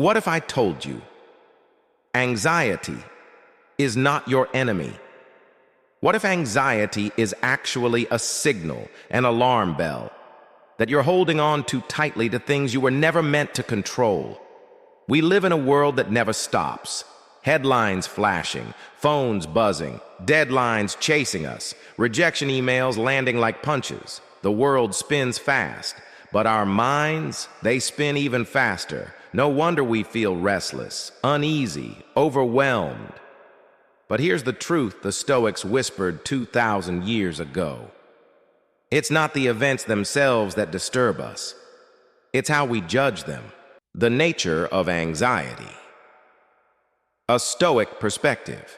What if I told you anxiety is not your enemy? What if anxiety is actually a signal, an alarm bell, that you're holding on too tightly to things you were never meant to control? We live in a world that never stops. Headlines flashing, phones buzzing, deadlines chasing us, rejection emails landing like punches. The world spins fast, but our minds, they spin even faster. No wonder we feel restless, uneasy, overwhelmed. But here's the truth the Stoics whispered 2,000 years ago. It's not the events themselves that disturb us. It's how we judge them. The nature of anxiety. A Stoic perspective.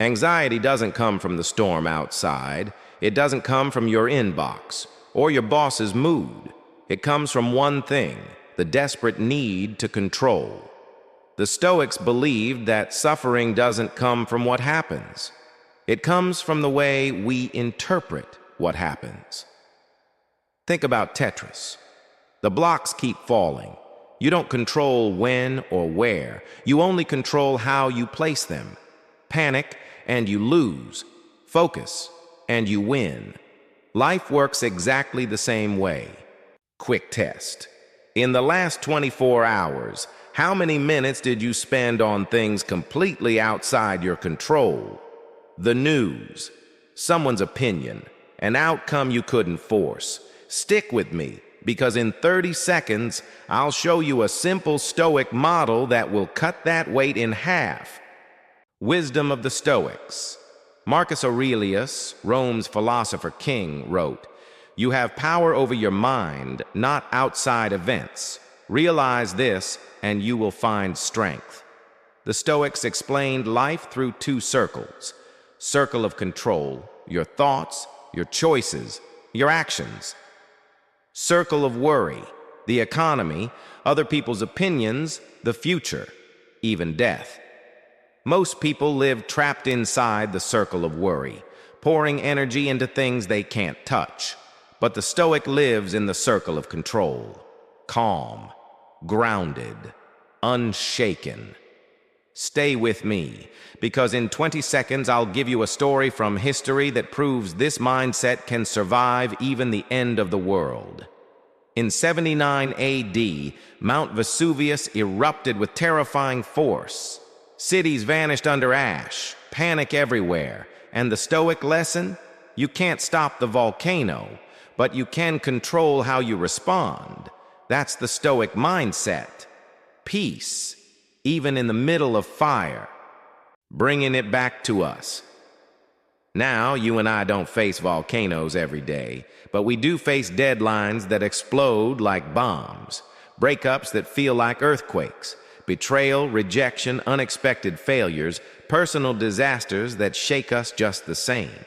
Anxiety doesn't come from the storm outside. It doesn't come from your inbox or your boss's mood. It comes from one thing: the desperate need to control. The Stoics believed that suffering doesn't come from what happens. It comes from the way we interpret what happens. Think about Tetris. The blocks keep falling. You don't control when or where. You only control how you place them. Panic and you lose. Focus and you win. Life works exactly the same way. Quick test. In the last 24 hours, how many minutes did you spend on things completely outside your control? The news, someone's opinion, an outcome you couldn't force. Stick with me, because in 30 seconds, I'll show you a simple Stoic model that will cut that weight in half. Wisdom of the Stoics. Marcus Aurelius, Rome's philosopher king, wrote, "You have power over your mind, not outside events. Realize this, and you will find strength." The Stoics explained life through two circles. Circle of control, your thoughts, your choices, your actions. Circle of worry, the economy, other people's opinions, the future, even death. Most people live trapped inside the circle of worry, pouring energy into things they can't touch. But the Stoic lives in the circle of control, calm, grounded, unshaken. Stay with me, because in 20 seconds I'll give you a story from history that proves this mindset can survive even the end of the world. In 79 AD, Mount Vesuvius erupted with terrifying force. Cities vanished under ash, panic everywhere, and the Stoic lesson? You can't stop the volcano, but you can control how you respond. That's the Stoic mindset. Peace, even in the middle of fire, bringing it back to us. Now, you and I don't face volcanoes every day, but we do face deadlines that explode like bombs, breakups that feel like earthquakes, betrayal, rejection, unexpected failures, personal disasters that shake us just the same.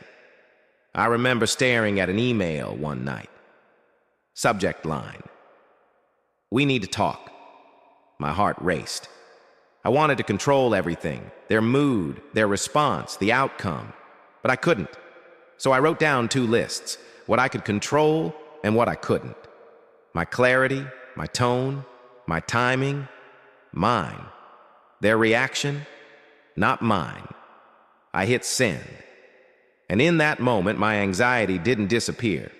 I remember staring at an email one night. Subject line: "We need to talk." My heart raced. I wanted to control everything, their mood, their response, the outcome. But I couldn't. So I wrote down two lists: what I could control and what I couldn't. My clarity, my tone, my timing, mine. Their reaction, not mine. I hit send. And in that moment, my anxiety didn't disappear,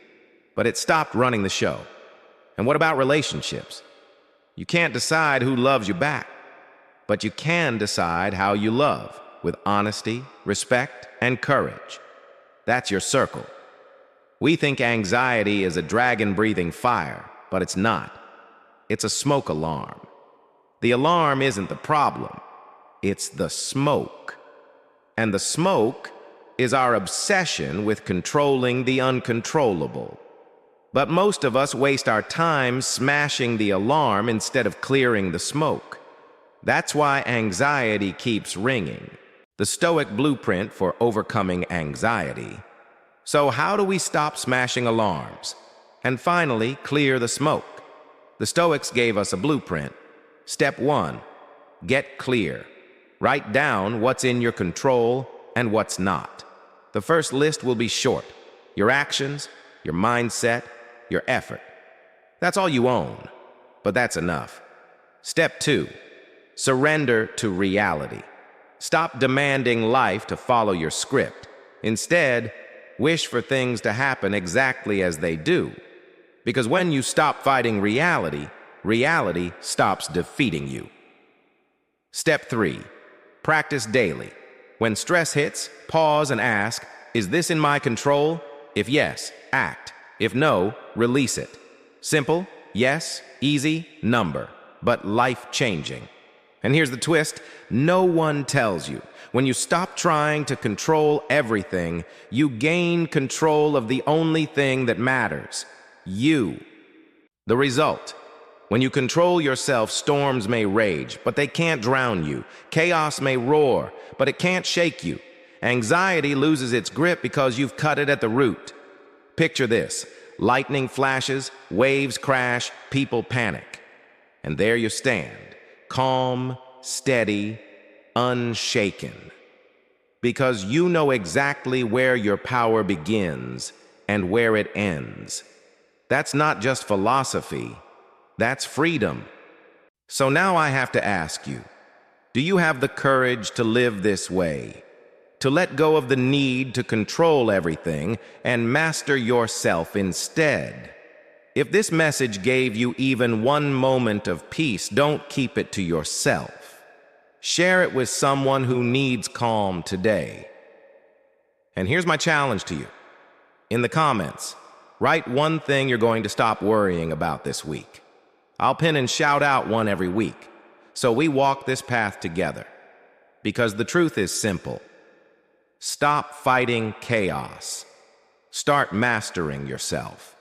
but it stopped running the show. And what about relationships? You can't decide who loves you back, but you can decide how you love, with honesty, respect, and courage. That's your circle. We think anxiety is a dragon-breathing fire, but it's not. It's a smoke alarm. The alarm isn't the problem. It's the smoke. And the smoke is our obsession with controlling the uncontrollable. But most of us waste our time smashing the alarm instead of clearing the smoke. That's why anxiety keeps ringing. The Stoic blueprint for overcoming anxiety. So how do we stop smashing alarms and finally clear the smoke? The Stoics gave us a blueprint. Step 1, get clear. Write down what's in your control and what's not. The first list will be short: your actions, your mindset, your effort. That's all you own, but that's enough. Step 2. Surrender to reality. Stop demanding life to follow your script. Instead, wish for things to happen exactly as they do. Because when you stop fighting reality, reality stops defeating you. Step 3. Practice daily. When stress hits, pause and ask, is this in my control? If yes, act. If no, release it. Simple, yes, easy, number, but life-changing. And here's the twist, no one tells you. When you stop trying to control everything, you gain control of the only thing that matters, you. The result, when you control yourself, storms may rage, but they can't drown you. Chaos may roar, but it can't shake you. Anxiety loses its grip because you've cut it at the root. Picture this, lightning flashes, waves crash, people panic. And there you stand, calm, steady, unshaken. Because you know exactly where your power begins and where it ends. That's not just philosophy, that's freedom. So now I have to ask you, do you have the courage to live this way? To let go of the need to control everything and master yourself instead? If this message gave you even one moment of peace, don't keep it to yourself. Share it with someone who needs calm today. And here's my challenge to you. In the comments, write one thing you're going to stop worrying about this week. I'll pin and shout out one every week, so we walk this path together. Because the truth is simple. Stop fighting chaos. Start mastering yourself.